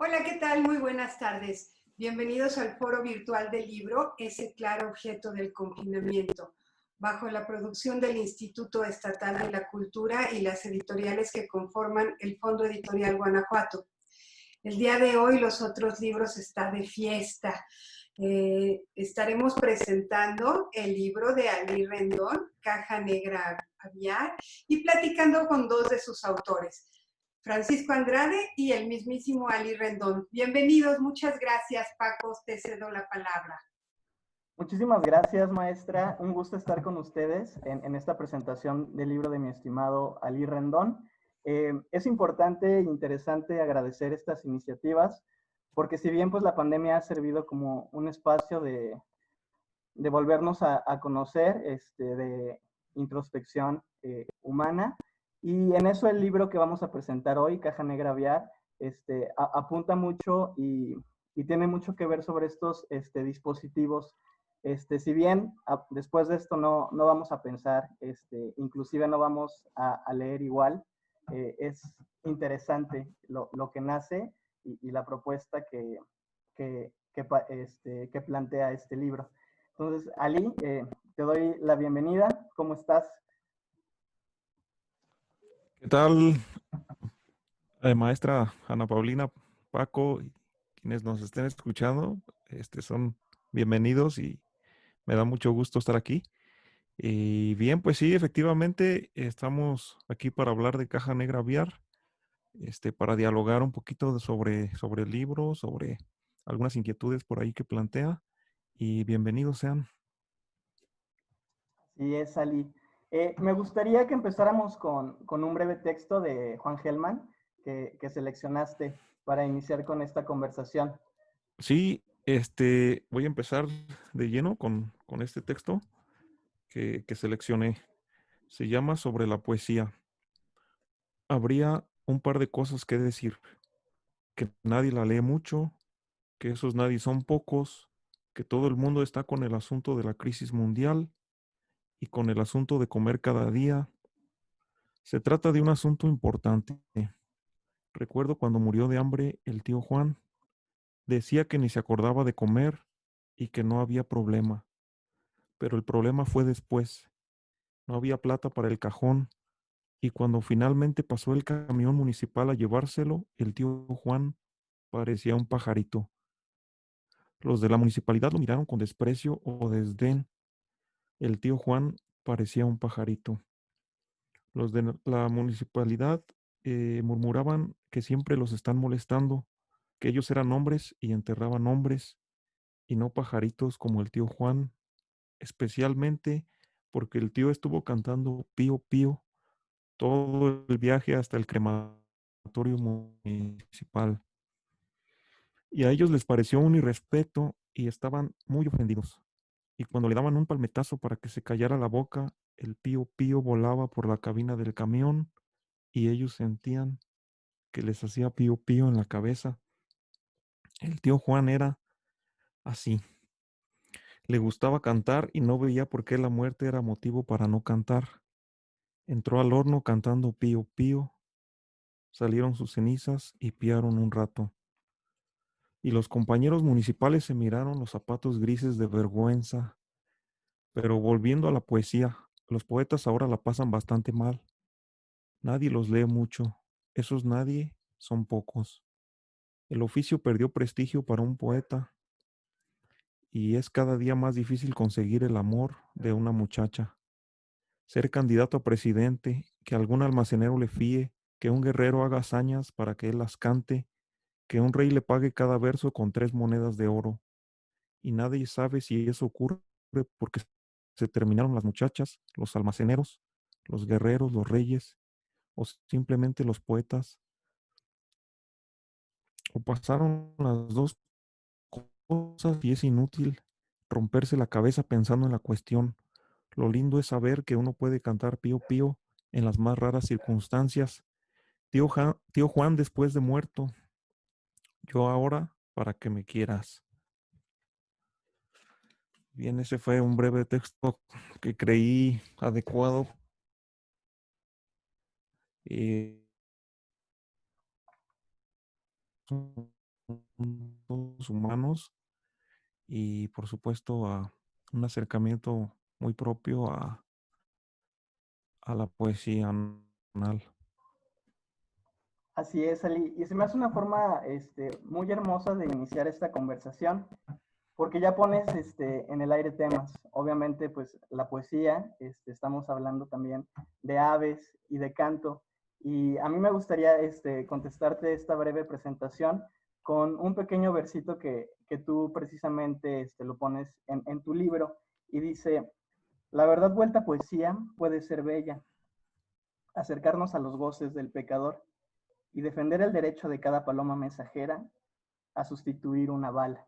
Hola, ¿qué tal? Muy buenas tardes. Bienvenidos al Foro Virtual del Libro, ese claro objeto del confinamiento, bajo la producción del Instituto Estatal de la Cultura y las editoriales que conforman el Fondo Editorial Guanajuato. El día de hoy los otros libros están de fiesta. Estaremos presentando el libro de Ali Rendón, Caja Negra Aviar, y platicando con dos de sus autores, Francisco Andrade y el mismísimo Ali Rendón. Bienvenidos, muchas gracias, Paco, te cedo la palabra. Muchísimas gracias, maestra. Un gusto estar con ustedes en esta presentación del libro de mi estimado Ali Rendón. Es importante e interesante agradecer estas iniciativas, porque si bien pues, la pandemia ha servido como un espacio de volvernos a conocer, de introspección humana, y en eso el libro que vamos a presentar hoy, Caja Negra Aviar, apunta mucho y tiene mucho que ver sobre estos dispositivos. Si bien después de esto no vamos a pensar, inclusive no vamos a leer igual, es interesante lo que nace y la propuesta que plantea este libro. Entonces, Ali, te doy la bienvenida. ¿Cómo estás? ¿Qué tal, maestra Ana Paulina, Paco, y quienes nos estén escuchando? Son bienvenidos y me da mucho gusto estar aquí. Y bien, pues sí, efectivamente, estamos aquí para hablar de Caja Negra Aviar, para dialogar un poquito sobre el libro, sobre algunas inquietudes por ahí que plantea. Y bienvenidos sean. Sí, es Ali. Me gustaría que empezáramos con un breve texto de Juan Gelman que seleccionaste para iniciar con esta conversación. Sí, voy a empezar de lleno con este texto que seleccioné. Se llama Sobre la poesía. Habría un par de cosas que decir, que nadie la lee mucho, que esos nadie son pocos, que todo el mundo está con el asunto de la crisis mundial y con el asunto de comer cada día. Se trata de un asunto importante. Recuerdo cuando murió de hambre el tío Juan, decía que ni se acordaba de comer y que no había problema, pero el problema fue después. No había plata para el cajón. Y cuando finalmente pasó el camión municipal a llevárselo, el tío Juan parecía un pajarito. Los de la municipalidad lo miraron con desprecio o desdén. El tío Juan parecía un pajarito. Los de la municipalidad murmuraban que siempre los están molestando, que ellos eran hombres y enterraban hombres y no pajaritos como el tío Juan, especialmente porque el tío estuvo cantando pío pío todo el viaje hasta el crematorio municipal. Y a ellos les pareció un irrespeto y estaban muy ofendidos. Y cuando le daban un palmetazo para que se callara la boca, el pío pío volaba por la cabina del camión y ellos sentían que les hacía pío pío en la cabeza. El tío Juan era así. Le gustaba cantar y no veía por qué la muerte era motivo para no cantar. Entró al horno cantando pío pío, salieron sus cenizas y piaron un rato. Y los compañeros municipales se miraron los zapatos grises de vergüenza. Pero volviendo a la poesía, los poetas ahora la pasan bastante mal. Nadie los lee mucho. Esos nadie son pocos. El oficio perdió prestigio para un poeta y es cada día más difícil conseguir el amor de una muchacha. Ser candidato a presidente, que algún almacenero le fíe, que un guerrero haga hazañas para que él las cante, que un rey le pague cada verso con 3 monedas de oro. Y nadie sabe si eso ocurre porque se terminaron las muchachas, los almaceneros, los guerreros, los reyes, o simplemente los poetas, o pasaron las dos cosas y es inútil romperse la cabeza pensando en la cuestión. Lo lindo es saber que uno puede cantar pío pío en las más raras circunstancias. Tío Juan después de muerto, yo ahora para que me quieras. Bien, ese fue un breve texto que creí adecuado. asuntos humanos y, por supuesto, a un acercamiento muy propio a la poesía nacional. Así es, Ali. Y se me hace una forma muy hermosa de iniciar esta conversación, porque ya pones en el aire temas. Obviamente, pues la poesía, estamos hablando también de aves y de canto. Y a mí me gustaría contestarte esta breve presentación con un pequeño versito que tú precisamente lo pones en tu libro y dice, la verdad vuelta poesía puede ser bella, acercarnos a los goces del pecador y defender el derecho de cada paloma mensajera a sustituir una bala.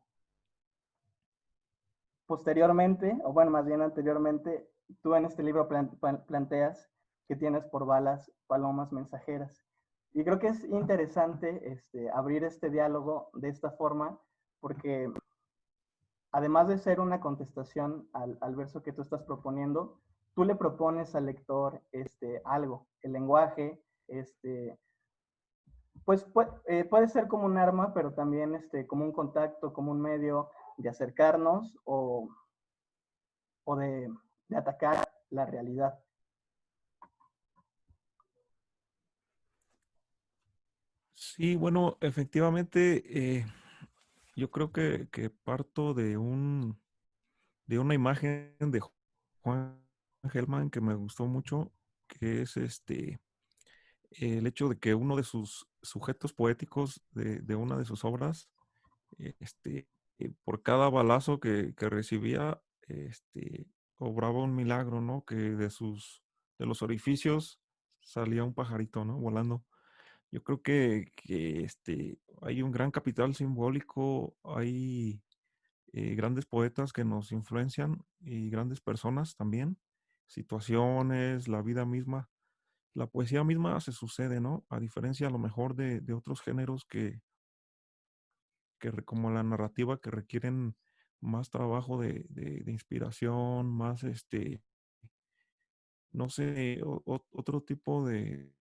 Posteriormente, o bueno, más bien anteriormente, tú en este libro planteas que tienes por balas palomas mensajeras. Y creo que es interesante abrir este diálogo de esta forma, porque además de ser una contestación al verso que tú estás proponiendo, tú le propones al lector algo, el lenguaje, pues puede ser como un arma, pero también como un contacto, como un medio de acercarnos o de atacar la realidad. Sí, bueno, efectivamente, yo creo que parto de una imagen de Juan Gelman que me gustó mucho, que es el hecho de que uno de sus sujetos poéticos de una de sus obras, por cada balazo que recibía, obraba un milagro, ¿no? Que de los orificios salía un pajarito, ¿no? Volando. Yo creo que hay un gran capital simbólico, hay grandes poetas que nos influencian y grandes personas también, situaciones, la vida misma. La poesía misma se sucede, ¿no? A diferencia a lo mejor de otros géneros como la narrativa, que requieren más trabajo de inspiración, más, no sé, otro tipo de...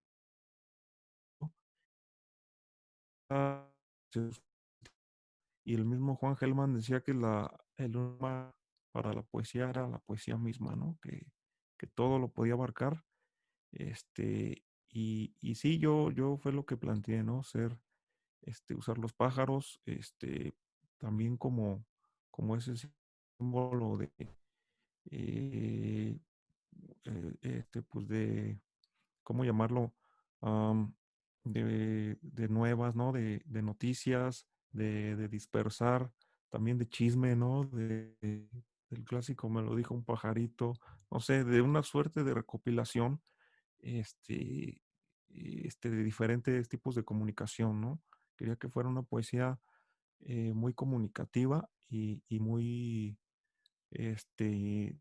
Y el mismo Juan Gelman decía que el alma para la poesía era la poesía misma, ¿no? Que todo lo podía abarcar. Y sí, yo fue lo que planteé, ¿no? Usar los pájaros, también como ese símbolo eh, pues ¿cómo llamarlo? Am, de nuevas, ¿no? De noticias, de dispersar, también de chisme, ¿no? Del clásico me lo dijo un pajarito, no sé, de una suerte de recopilación, este, de diferentes tipos de comunicación, ¿no? Quería que fuera una poesía muy comunicativa y muy, este,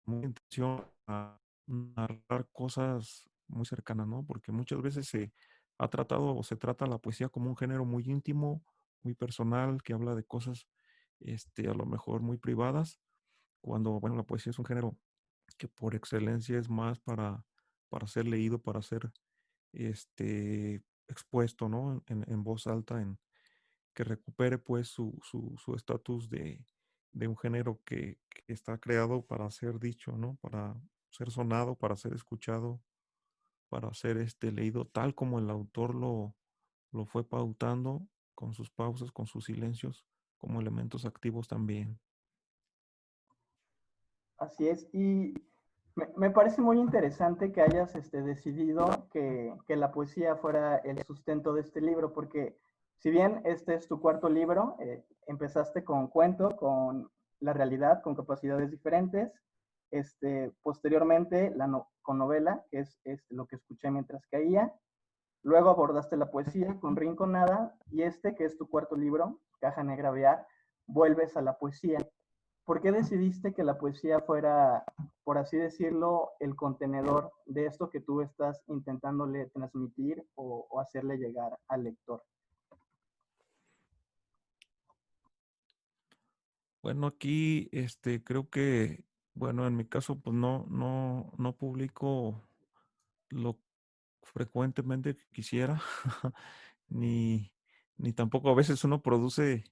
muy intención a narrar cosas muy cercanas, ¿no? Porque muchas veces se ha tratado o se trata la poesía como un género muy íntimo, muy personal, que habla de cosas, a lo mejor muy privadas, cuando, bueno, la poesía es un género que por excelencia es más para ser leído, para ser, expuesto, ¿no? En voz alta, que recupere pues su estatus de un género que está creado para ser dicho, ¿no? Para ser sonado, para ser escuchado, para ser leído tal como el autor lo fue pautando, con sus pausas, con sus silencios, como elementos activos también. Así es. Y me parece muy interesante que hayas decidido que la poesía fuera el sustento de este libro, porque si bien este es tu cuarto libro, empezaste con cuento, con la realidad, con capacidades diferentes. Posteriormente, con novela, que es lo que escuché mientras caía. Luego abordaste la poesía con Rinconada y que es tu cuarto libro, Caja Negra Bear, vuelves a la poesía. ¿Por qué decidiste que la poesía fuera, por así decirlo, el contenedor de esto que tú estás intentándole transmitir o hacerle llegar al lector? Bueno, aquí creo que, bueno, en mi caso, pues no publico lo frecuentemente que quisiera, ni, ni tampoco a veces uno produce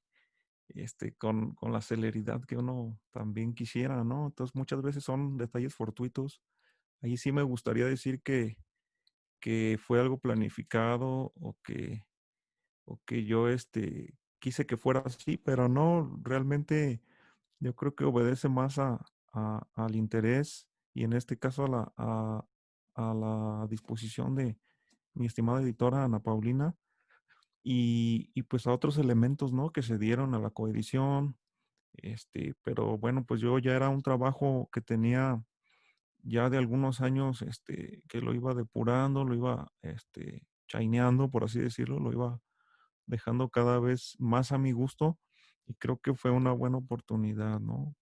con la celeridad que uno también quisiera, ¿no? Entonces muchas veces son detalles fortuitos. Ahí sí me gustaría decir que fue algo planificado o que yo quise que fuera así, pero no, realmente yo creo que obedece más al interés y en este caso a la disposición de mi estimada editora Ana Paulina y pues a otros elementos, ¿no? Que se dieron a la coedición, pero bueno, pues yo ya era un trabajo que tenía ya de algunos años, que lo iba depurando, lo iba, chaineando, por así decirlo, lo iba dejando cada vez más a mi gusto y creo que fue una buena oportunidad, ¿no?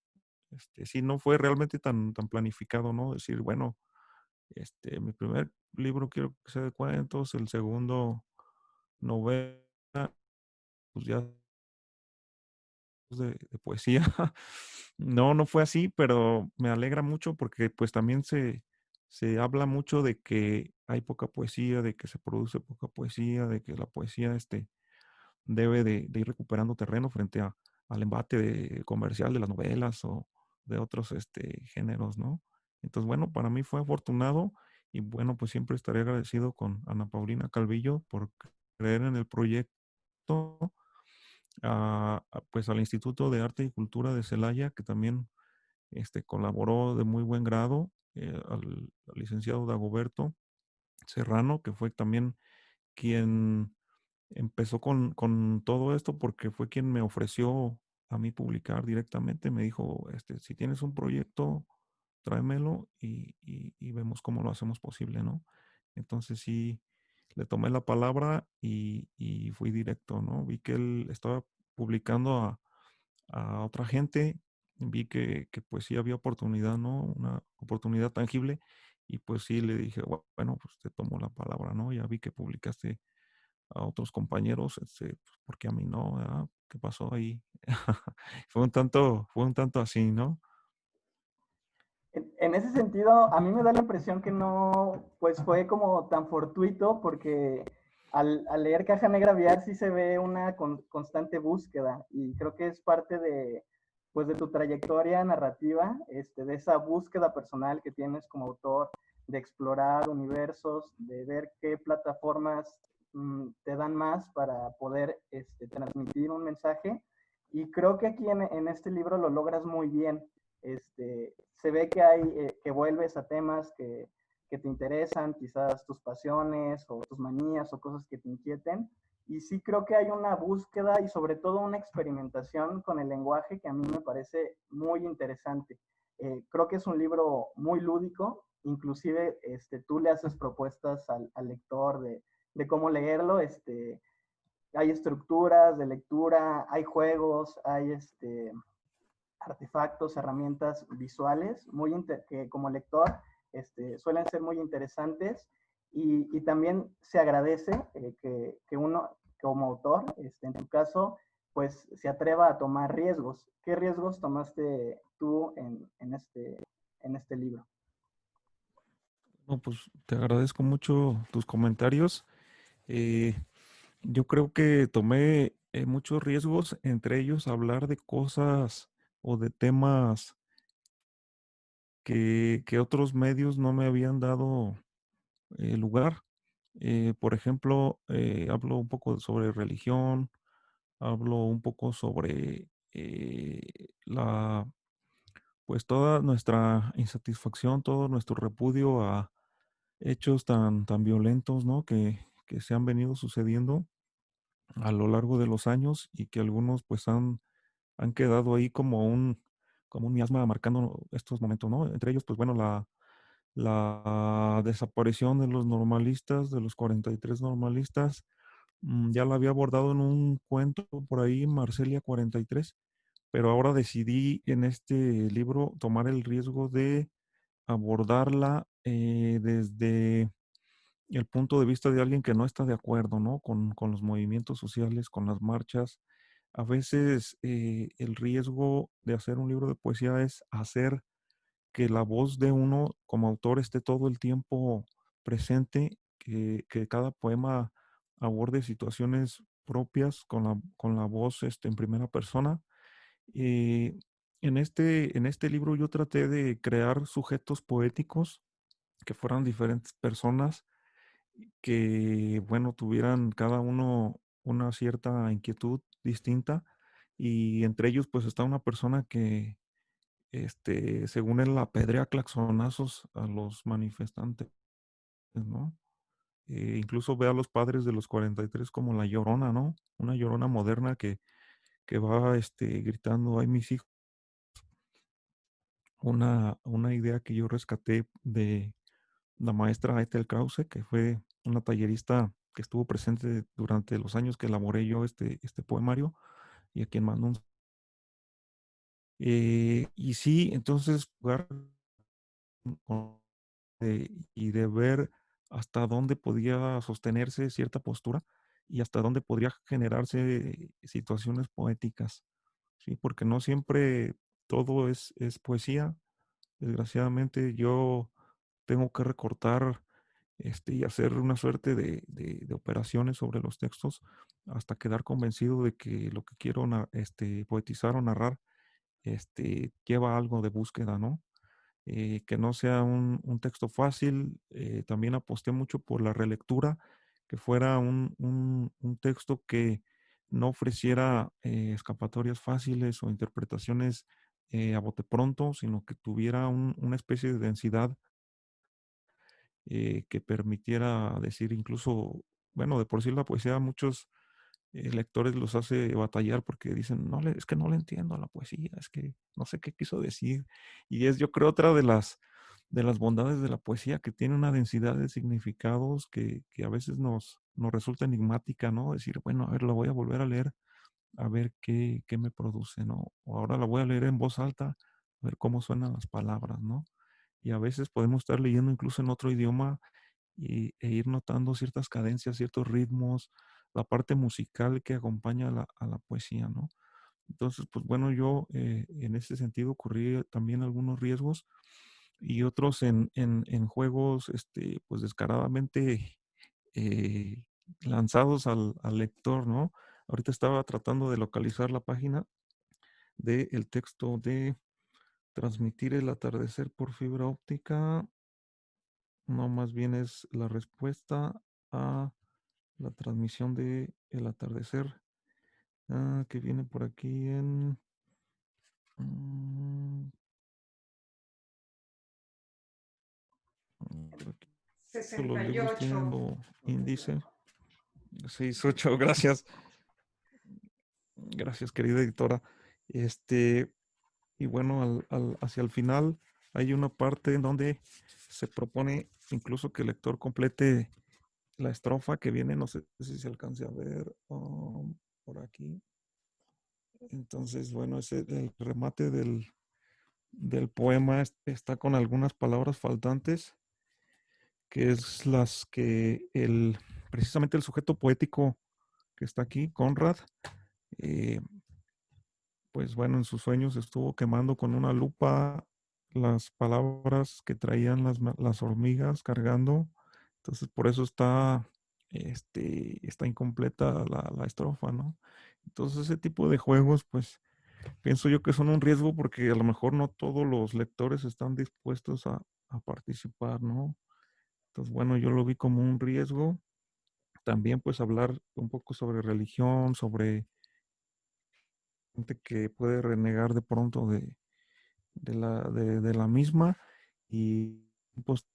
Sí, no fue realmente tan planificado, ¿no? Decir, bueno, mi primer libro quiero que sea de cuentos, el segundo novela, pues ya de poesía. No, no fue así, pero me alegra mucho porque pues también se habla mucho de que hay poca poesía, de que se produce poca poesía, de que la poesía debe de ir recuperando terreno frente al embate comercial de las novelas o de otros géneros, ¿no? Entonces, bueno, para mí fue afortunado y bueno, pues siempre estaré agradecido con Ana Paulina Calvillo por creer en el proyecto, pues al Instituto de Arte y Cultura de Celaya, que también colaboró de muy buen grado, al licenciado Dagoberto Serrano, que fue también quien empezó con todo esto porque fue quien me ofreció a mí publicar directamente. Me dijo, si tienes un proyecto, tráemelo y vemos cómo lo hacemos posible, ¿no? Entonces sí, le tomé la palabra y fui directo, ¿no? Vi que él estaba publicando a otra gente, vi que pues sí había oportunidad, ¿no? Una oportunidad tangible y pues sí le dije, bueno, pues te tomo la palabra, ¿no? Ya vi que publicaste a otros compañeros, pues, ¿por qué a mí no? ¿Verdad? ¿Qué pasó ahí? Fue un tanto así, ¿no? En ese sentido, a mí me da la impresión que no, pues fue como tan fortuito, porque al leer Caja Negra Viar sí se ve una constante búsqueda, y creo que es parte de, pues de tu trayectoria narrativa, de esa búsqueda personal que tienes como autor, de explorar universos, de ver qué plataformas te dan más para poder transmitir un mensaje, y creo que aquí en este libro lo logras muy bien. Se ve que que vuelves a temas que te interesan, quizás tus pasiones o tus manías o cosas que te inquieten. Y sí creo que hay una búsqueda y sobre todo una experimentación con el lenguaje que a mí me parece muy interesante. Creo que es un libro muy lúdico, inclusive tú le haces propuestas al lector de cómo leerlo. Hay estructuras de lectura, hay juegos, hay artefactos, herramientas visuales que como lector suelen ser muy interesantes, y también se agradece que uno como autor, en tu caso, pues se atreva a tomar riesgos. ¿Qué riesgos tomaste tú en este libro? No, pues te agradezco mucho tus comentarios. Eh, yo creo que tomé muchos riesgos, entre ellos hablar de cosas o de temas que otros medios no me habían dado lugar. Por ejemplo, hablo un poco sobre religión, hablo un poco sobre pues toda nuestra insatisfacción, todo nuestro repudio a hechos tan violentos, ¿no? Que se han venido sucediendo a lo largo de los años y que algunos pues han quedado ahí como un miasma marcando estos momentos, ¿no? Entre ellos, pues bueno, la desaparición de los normalistas, de los 43 normalistas, ya la había abordado en un cuento por ahí, Marcelia 43, pero ahora decidí en este libro tomar el riesgo de abordarla desde el punto de vista de alguien que no está de acuerdo, ¿no? Con los movimientos sociales, con las marchas. A veces el riesgo de hacer un libro de poesía es hacer que la voz de uno como autor esté todo el tiempo presente, que cada poema aborde situaciones propias con la voz en primera persona. Eh, en este libro yo traté de crear sujetos poéticos que fueran diferentes personas que, bueno, tuvieran cada uno una cierta inquietud distinta y entre ellos pues está una persona que, según él, apedrea a claxonazos a los manifestantes, ¿no? Incluso ve a los padres de los 43 como la llorona, ¿no? Una llorona moderna que va gritando, ay, mis hijos. Una idea que yo rescaté de la maestra Ethel Krause, que fue una tallerista que estuvo presente durante los años que elaboré yo este poemario y a quien mando y sí, entonces jugar y de ver hasta dónde podía sostenerse cierta postura y hasta dónde podría generarse situaciones poéticas, ¿sí? Porque no siempre todo es poesía. Desgraciadamente yo tengo que recortar y hacer una suerte de operaciones sobre los textos hasta quedar convencido de que lo que quiero poetizar o narrar lleva algo de búsqueda, ¿no? Que no sea un texto fácil. También aposté mucho por la relectura, que fuera un texto que no ofreciera escapatorias fáciles o interpretaciones a bote pronto, sino que tuviera una especie de densidad que permitiera decir incluso, bueno, de por sí la poesía a muchos lectores los hace batallar porque dicen, no, es que no le entiendo a la poesía, es que no sé qué quiso decir. Y es, yo creo, otra de las bondades de la poesía, que tiene una densidad de significados que a veces nos resulta enigmática, ¿no? Decir, bueno, a ver, la voy a volver a leer, a ver qué me produce, ¿no? O ahora la voy a leer en voz alta, a ver cómo suenan las palabras, ¿no? Y a veces podemos estar leyendo incluso en otro idioma e ir notando ciertas cadencias, ciertos ritmos, la parte musical que acompaña a la poesía, ¿no? Entonces, pues bueno, yo en ese sentido corrí también algunos riesgos y otros en juegos, pues descaradamente eh, lanzados al lector, ¿no? Ahorita estaba tratando de localizar la página del texto de transmitir el atardecer por fibra óptica. No, más bien es la respuesta a la transmisión de el atardecer, que viene por aquí mm, por aquí los libros tienen 68. lo índice 68. Gracias, gracias, querida editora. Este, y bueno, hacia el final hay una parte en donde se propone incluso que el lector complete la estrofa que viene, no sé si se alcance a ver por aquí. Entonces, bueno, el remate del poema está con algunas palabras faltantes, que es las que precisamente el sujeto poético que está aquí, Conrad, eh, pues bueno, en sus sueños estuvo quemando con una lupa las palabras que traían las hormigas cargando. Entonces, por eso está incompleta la estrofa, ¿no? Entonces, ese tipo de juegos, pues, pienso yo que son un riesgo porque a lo mejor no todos los lectores están dispuestos a participar, ¿no? Entonces, bueno, yo lo vi como un riesgo. También, pues, hablar un poco sobre religión, sobre gente que puede renegar de pronto de la misma y pues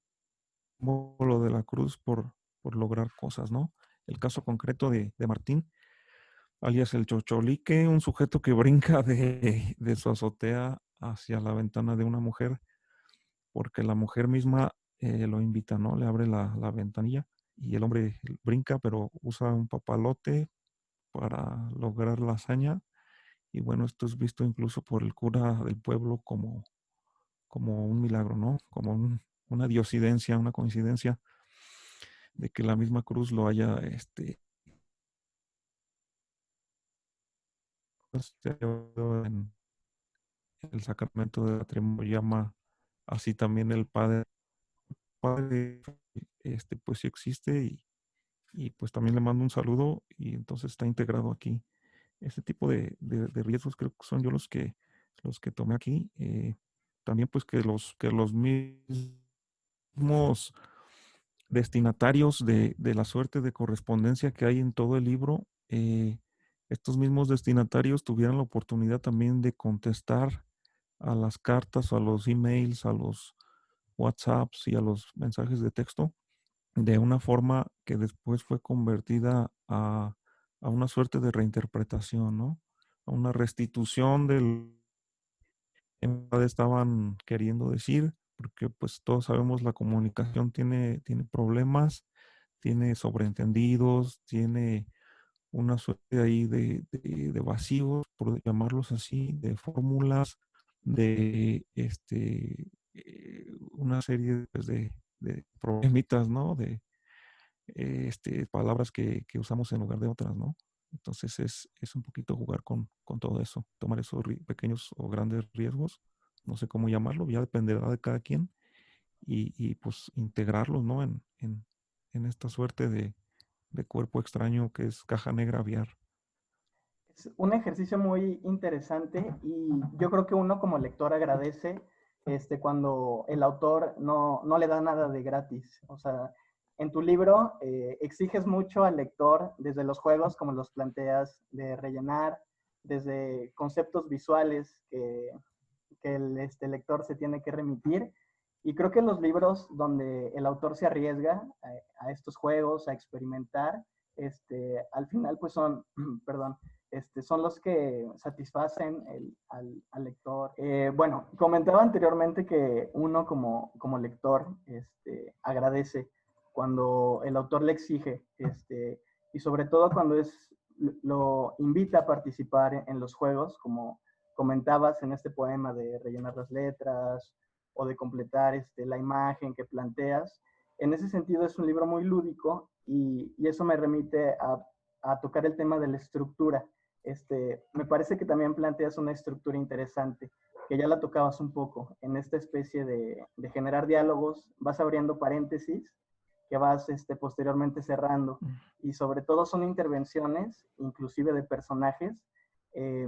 como lo de la cruz por lograr cosas, ¿no? El caso concreto de Martín, alias el Chocholique, un sujeto que brinca de su azotea hacia la ventana de una mujer, porque la mujer misma lo invita, ¿no? Le abre la ventanilla y el hombre brinca, pero usa un papalote para lograr la hazaña. Y bueno, esto es visto incluso por el cura del pueblo como un milagro, ¿no? Como una diosidencia, una coincidencia de que la misma cruz lo haya, pues, en el sacramento de matrimonio, llama así también el padre, pues sí existe y pues también le mando un saludo y entonces está integrado aquí. Este tipo de riesgos creo que son yo los que tomé aquí. También pues que los mismos destinatarios de la suerte de correspondencia que hay en todo el libro, estos mismos destinatarios tuvieran la oportunidad también de contestar a las cartas, a los emails, a los WhatsApps y a los mensajes de texto de una forma que después fue convertida a una suerte de reinterpretación, ¿no? A una restitución del que en verdad estaban queriendo decir, porque pues todos sabemos la comunicación tiene problemas, tiene sobreentendidos, tiene una suerte ahí de vacíos, por llamarlos así, de fórmulas, de una serie pues, de problemitas, ¿no? De palabras que usamos en lugar de otras, ¿no? Entonces es un poquito jugar con todo eso, tomar esos pequeños o grandes riesgos, no sé cómo llamarlo, ya dependerá de cada quien, y pues integrarlos, ¿no? En esta suerte de cuerpo extraño que es caja negra aviar. Es un ejercicio muy interesante y yo creo que uno como lector agradece cuando el autor no le da nada de gratis. O sea, en tu libro exiges mucho al lector desde los juegos, como los planteas, de rellenar, desde conceptos visuales que el lector se tiene que remitir. Y creo que los libros donde el autor se arriesga a estos juegos, a experimentar, al final pues son, perdón, son los que satisfacen al lector. Bueno, comentaba anteriormente que uno como lector agradece cuando el autor le exige, y sobre todo cuando lo invita a participar en los juegos, como comentabas en este poema de rellenar las letras o de completar la imagen que planteas. En ese sentido es un libro muy lúdico y eso me remite a tocar el tema de la estructura. Me parece que también planteas una estructura interesante, que ya la tocabas un poco, en esta especie de generar diálogos, vas abriendo paréntesis que vas posteriormente cerrando, y sobre todo son intervenciones, inclusive de personajes, eh,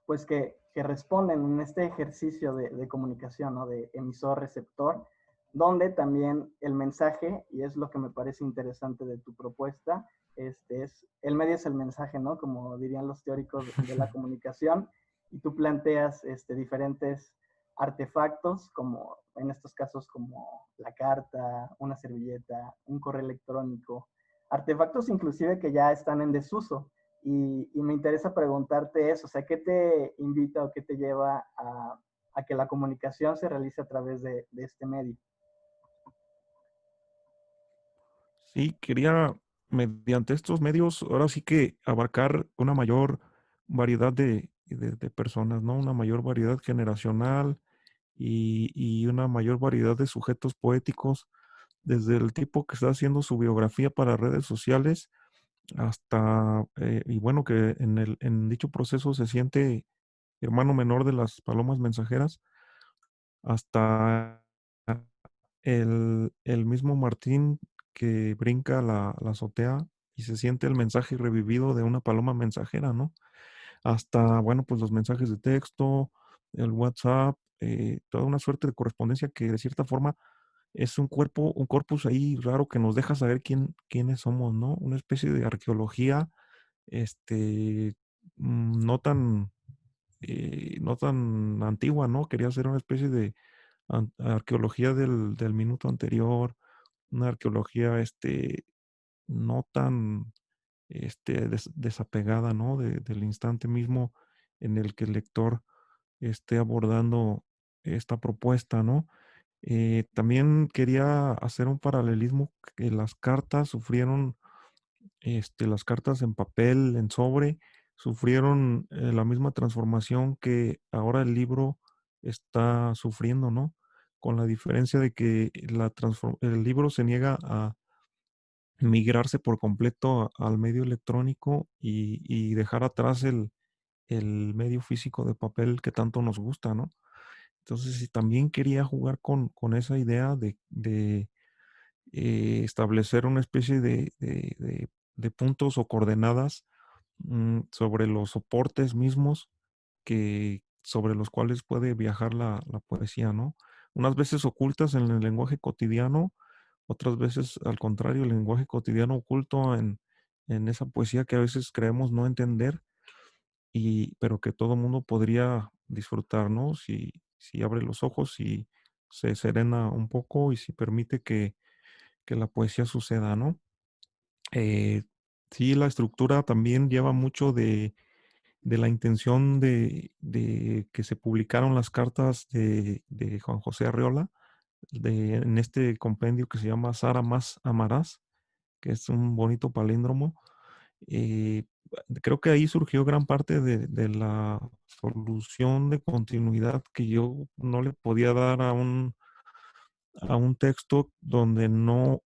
pues que responden en este ejercicio de comunicación, ¿no? De emisor-receptor, donde también el mensaje, y es lo que me parece interesante de tu propuesta, el medio es el mensaje, ¿no? Como dirían los teóricos de la comunicación, y tú planteas diferentes artefactos, como en estos casos como la carta, una servilleta, un correo electrónico, artefactos inclusive que ya están en desuso, y me interesa preguntarte eso, o sea, ¿qué te invita o qué te lleva a que la comunicación se realice a través de este medio? Sí, quería, mediante estos medios, ahora sí que abarcar una mayor variedad de personas, ¿no? Una mayor variedad generacional y una mayor variedad de sujetos poéticos, desde el tipo que está haciendo su biografía para redes sociales hasta, y bueno, que en dicho proceso se siente hermano menor de las palomas mensajeras, hasta el mismo Martín que brinca la azotea y se siente el mensaje revivido de una paloma mensajera, ¿no? Hasta, bueno, pues los mensajes de texto, el WhatsApp, toda una suerte de correspondencia que de cierta forma es un cuerpo, un corpus ahí raro que nos deja saber quiénes somos, ¿no? Una especie de arqueología, este, no tan, no tan antigua, ¿no? Quería hacer una especie de arqueología del minuto anterior, una arqueología, no tan, desapegada, ¿no? Del instante mismo en el que el lector esté abordando esta propuesta, ¿no? También quería hacer un paralelismo que las cartas sufrieron, las cartas en papel, en sobre, sufrieron la misma transformación que ahora el libro está sufriendo, ¿no? Con la diferencia de que el libro se niega a migrarse por completo al medio electrónico y dejar atrás el medio físico de papel que tanto nos gusta, ¿no? Entonces, sí, también quería jugar con esa idea establecer una especie de puntos o coordenadas sobre los soportes mismos sobre los cuales puede viajar la poesía, ¿no? Unas veces ocultas en el lenguaje cotidiano, otras veces al contrario, el lenguaje cotidiano oculto en esa poesía que a veces creemos no entender, pero que todo mundo podría disfrutar, ¿no? Si abre los ojos y se serena un poco y si permite que la poesía suceda, ¿no? Eh, sí, la estructura también lleva mucho de la intención de que se publicaron las cartas de Juan José Arreola en este compendio que se llama Sara más amarás, que es un bonito palíndromo. Eh, Creo que ahí surgió gran parte de la solución de continuidad que yo no le podía dar a un texto donde no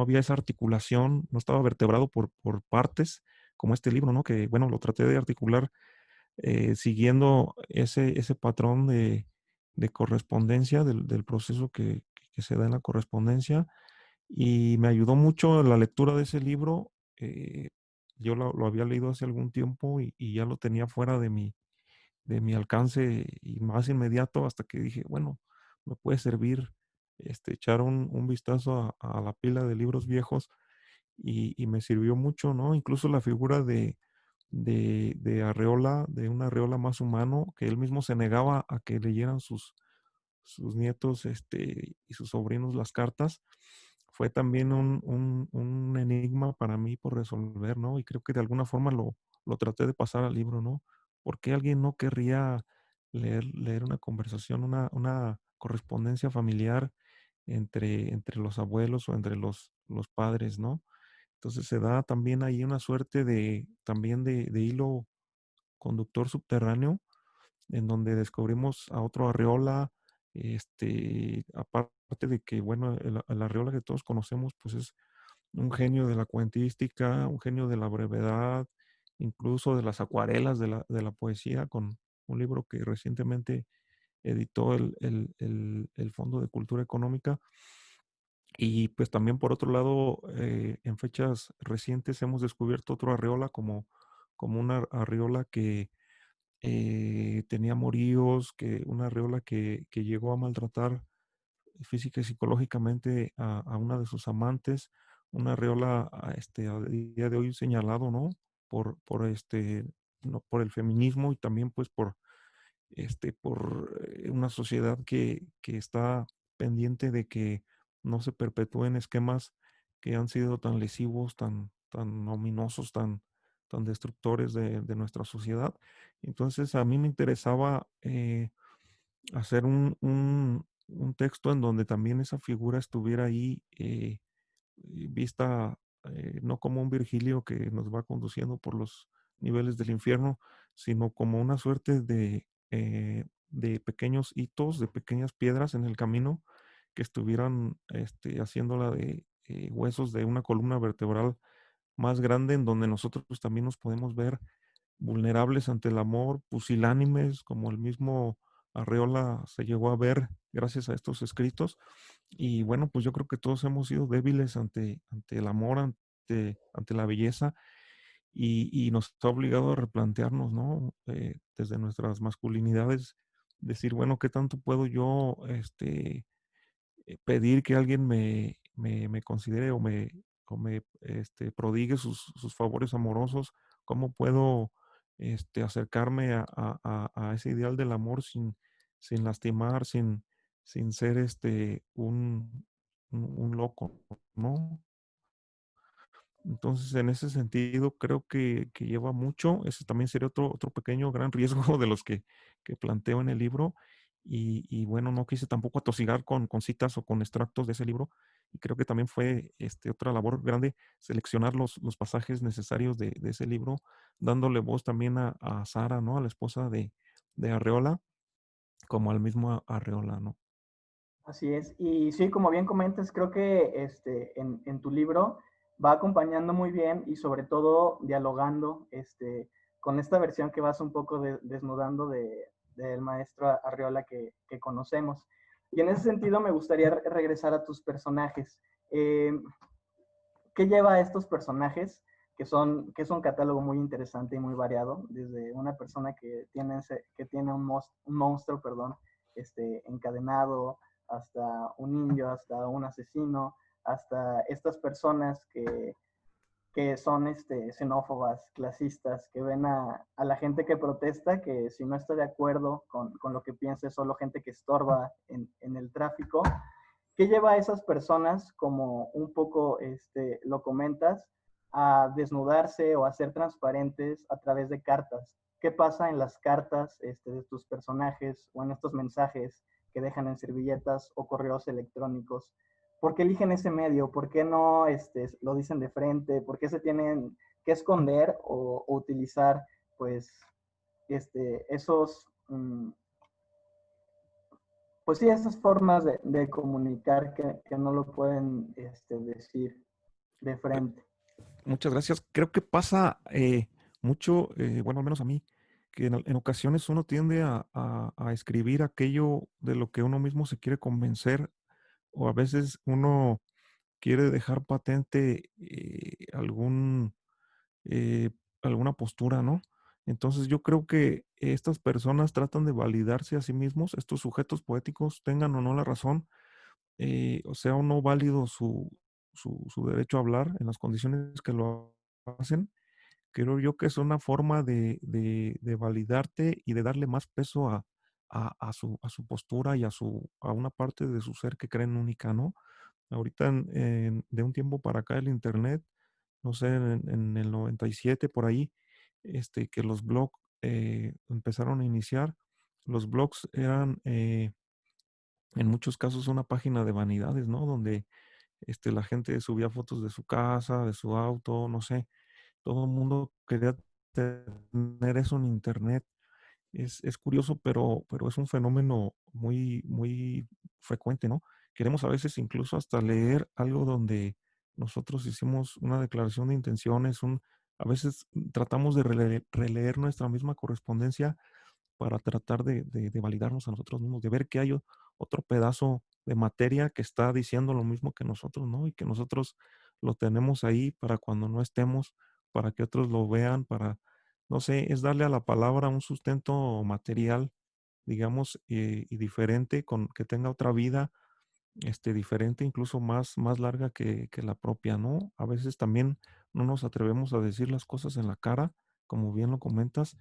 había esa articulación, no estaba vertebrado por partes, como este libro, ¿no? Que, bueno, lo traté de articular siguiendo ese patrón de correspondencia, del proceso que se da en la correspondencia, y me ayudó mucho la lectura de ese libro. Yo lo había leído hace algún tiempo y ya lo tenía fuera de mi alcance y más inmediato hasta que dije, bueno, me puede servir echar un vistazo a la pila de libros viejos y me sirvió mucho, ¿no? Incluso la figura de Arreola, de un Arreola más humano, que él mismo se negaba a que leyeran sus nietos y sus sobrinos las cartas, fue también un enigma para mí por resolver, ¿no? Y creo que de alguna forma lo traté de pasar al libro, ¿no? ¿Por qué alguien no querría leer una conversación, una correspondencia familiar entre los abuelos o entre los padres, ¿no? Entonces se da también ahí una suerte también de hilo conductor subterráneo en donde descubrimos a otro Arreola, aparte de que, bueno, el Arreola que todos conocemos, pues es un genio de la cuentística, un genio de la brevedad, incluso de las acuarelas de la poesía, con un libro que recientemente editó el Fondo de Cultura Económica. Y pues también por otro lado, en fechas recientes hemos descubierto otro Arreola como una Arreola que tenía amoríos, una Arreola que llegó a maltratar física y psicológicamente a una de sus amantes, una Arreola a día de hoy señalado, ¿no? No, por el feminismo y también pues por una sociedad que está pendiente de que no se perpetúen esquemas que han sido tan lesivos, tan ominosos, tan destructores de nuestra sociedad. Entonces a mí me interesaba hacer un texto en donde también esa figura estuviera ahí vista no como un Virgilio que nos va conduciendo por los niveles del infierno, sino como una suerte de pequeños hitos, de pequeñas piedras en el camino que estuvieran haciéndola de huesos de una columna vertebral más grande en donde nosotros pues, también nos podemos ver vulnerables ante el amor, pusilánimes, como el mismo Arreola se llegó a ver gracias a estos escritos. Y bueno, pues yo creo que todos hemos sido débiles ante el amor, ante la belleza, y nos ha obligado a replantearnos, ¿no? Desde nuestras masculinidades, decir, bueno, ¿qué tanto puedo yo pedir que alguien me considere o me prodigue sus favores amorosos? ¿Cómo puedo acercarme a ese ideal del amor sin lastimar, sin ser un loco, ¿no? Entonces, en ese sentido, creo que lleva mucho. Ese también sería otro pequeño gran riesgo de los que planteo en el libro. Y bueno, no quise tampoco atosigar con citas o con extractos de ese libro. Y creo que también fue otra labor grande seleccionar los pasajes necesarios de ese libro, dándole voz también a Sara, ¿no? A la esposa de Arreola, como al mismo Arreola, ¿no? Así es. Y sí, como bien comentas, creo que en tu libro va acompañando muy bien y sobre todo dialogando con esta versión que vas un poco desnudando del maestro Arriola que conocemos. Y en ese sentido me gustaría regresar a tus personajes. ¿Qué lleva a estos personajes? Que es un catálogo muy interesante y muy variado, desde una persona que tiene un monstruo, perdón, encadenado, hasta un indio, hasta un asesino, hasta estas personas que son xenófobas, clasistas, que ven a la gente que protesta, que si no está de acuerdo con lo que piensa es solo gente que estorba en el tráfico. ¿Qué lleva a esas personas, como un poco lo comentas, a desnudarse o a ser transparentes a través de cartas? ¿Qué pasa en las cartas de tus personajes o en estos mensajes que dejan en servilletas o correos electrónicos? ¿Por qué eligen ese medio? ¿Por qué no lo dicen de frente? ¿Por qué se tienen que esconder o utilizar pues esos pues sí, esas formas de comunicar que no lo pueden decir de frente? Muchas gracias. Creo que pasa mucho, bueno, al menos a mí, que en ocasiones uno tiende a escribir aquello de lo que uno mismo se quiere convencer, o a veces uno quiere dejar patente eh, alguna postura, ¿no? Entonces yo creo que estas personas tratan de validarse a sí mismos, estos sujetos poéticos, tengan o no la razón, o sea o no válido su derecho a hablar en las condiciones que lo hacen. Creo yo que es una forma de validarte y de darle más peso a su postura y a una parte de su ser que creen única, ¿no? Ahorita de un tiempo para acá el internet, no sé, en el 97 por ahí, que los blogs empezaron a iniciar. Los blogs eran en muchos casos una página de vanidades, ¿no? Donde la gente subía fotos de su casa, de su auto, no sé. Todo el mundo quería tener eso en internet. Es curioso, pero es un fenómeno muy, muy frecuente, ¿no? Queremos a veces incluso hasta leer algo donde nosotros hicimos una declaración de intenciones, a veces tratamos de releer nuestra misma correspondencia para tratar de validarnos a nosotros mismos, de ver que hay otro pedazo de materia que está diciendo lo mismo que nosotros, ¿no? Y que nosotros lo tenemos ahí para cuando no estemos, para que otros lo vean, no sé, es darle a la palabra un sustento material, digamos, y diferente, que tenga otra vida, diferente, incluso más larga que la propia, ¿no? A veces también no nos atrevemos a decir las cosas en la cara, como bien lo comentas,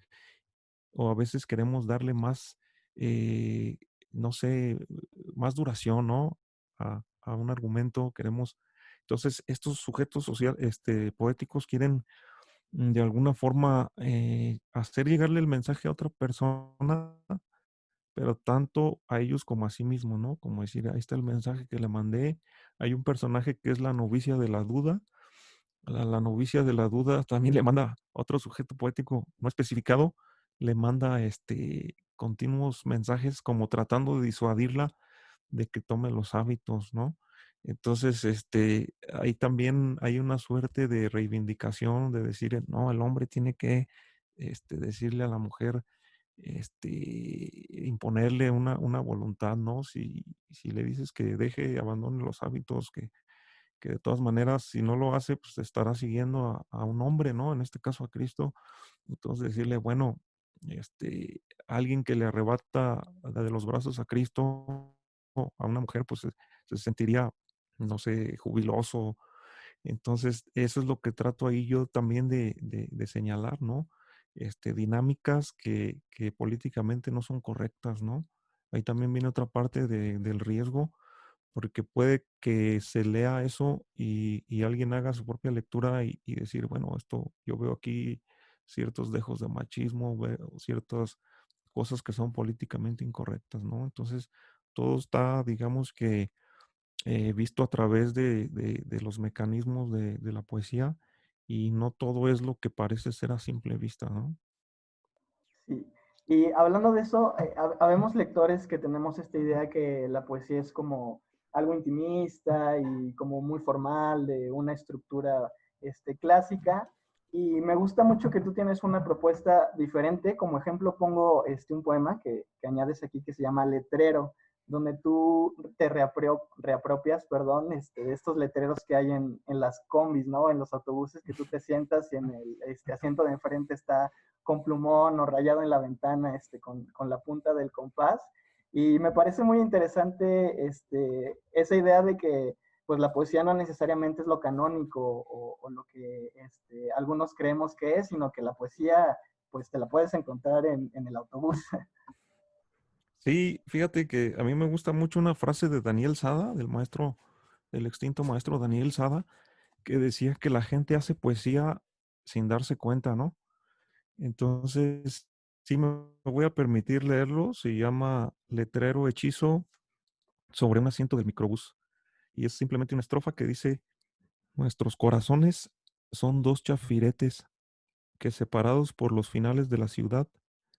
o a veces queremos darle más, eh, no sé, más duración, ¿no? A un argumento, entonces estos sujetos poéticos quieren de alguna forma hacer llegarle el mensaje a otra persona, pero tanto a ellos como a sí mismos, ¿no? Como decir, ahí está el mensaje que le mandé. Hay un personaje que es la novicia de la duda. La novicia de la duda también le manda a otro sujeto poético no especificado, le manda continuos mensajes como tratando de disuadirla de que tome los hábitos, ¿no? Entonces, ahí también hay una suerte de reivindicación, de decir, no, el hombre tiene que decirle a la mujer, imponerle una voluntad, ¿no? Si le dices que deje, abandone los hábitos, que de todas maneras, si no lo hace, pues estará siguiendo a un hombre, ¿no? En este caso a Cristo. Entonces decirle, bueno, alguien que le arrebata de los brazos a Cristo, a una mujer, pues se sentiría, no sé, jubiloso. Entonces, eso es lo que trato ahí yo también de señalar, ¿no? Dinámicas que políticamente no son correctas, ¿no? Ahí también viene otra parte del riesgo, porque puede que se lea eso y alguien haga su propia lectura y decir, bueno, yo veo aquí ciertos dejos de machismo, veo ciertas cosas que son políticamente incorrectas, ¿no? Entonces, todo está, digamos que, visto a través de los mecanismos de la poesía y no todo es lo que parece ser a simple vista, ¿no? Sí. Y hablando de eso, habemos lectores que tenemos esta idea que la poesía es como algo intimista y como muy formal, de una estructura clásica. Y me gusta mucho que tú tienes una propuesta diferente. Como ejemplo pongo un poema que añades aquí que se llama Letrero, donde tú te reapropias, perdón, de estos letreros que hay en las combis, ¿no? En los autobuses, que tú te sientas y en el asiento de enfrente está con plumón o rayado en la ventana, con la punta del compás. Y me parece muy interesante esa idea de que pues la poesía no necesariamente es lo canónico o lo que algunos creemos que es, sino que la poesía pues te la puedes encontrar en el autobús. Sí, fíjate que a mí me gusta mucho una frase de Daniel Sada, del maestro, del extinto maestro Daniel Sada, que decía que la gente hace poesía sin darse cuenta, ¿no? Entonces, sí me voy a permitir leerlo. Se llama Letrero Hechizo sobre un asiento del microbús. Y es simplemente una estrofa que dice: nuestros corazones son dos chafiretes que, separados por los finales de la ciudad,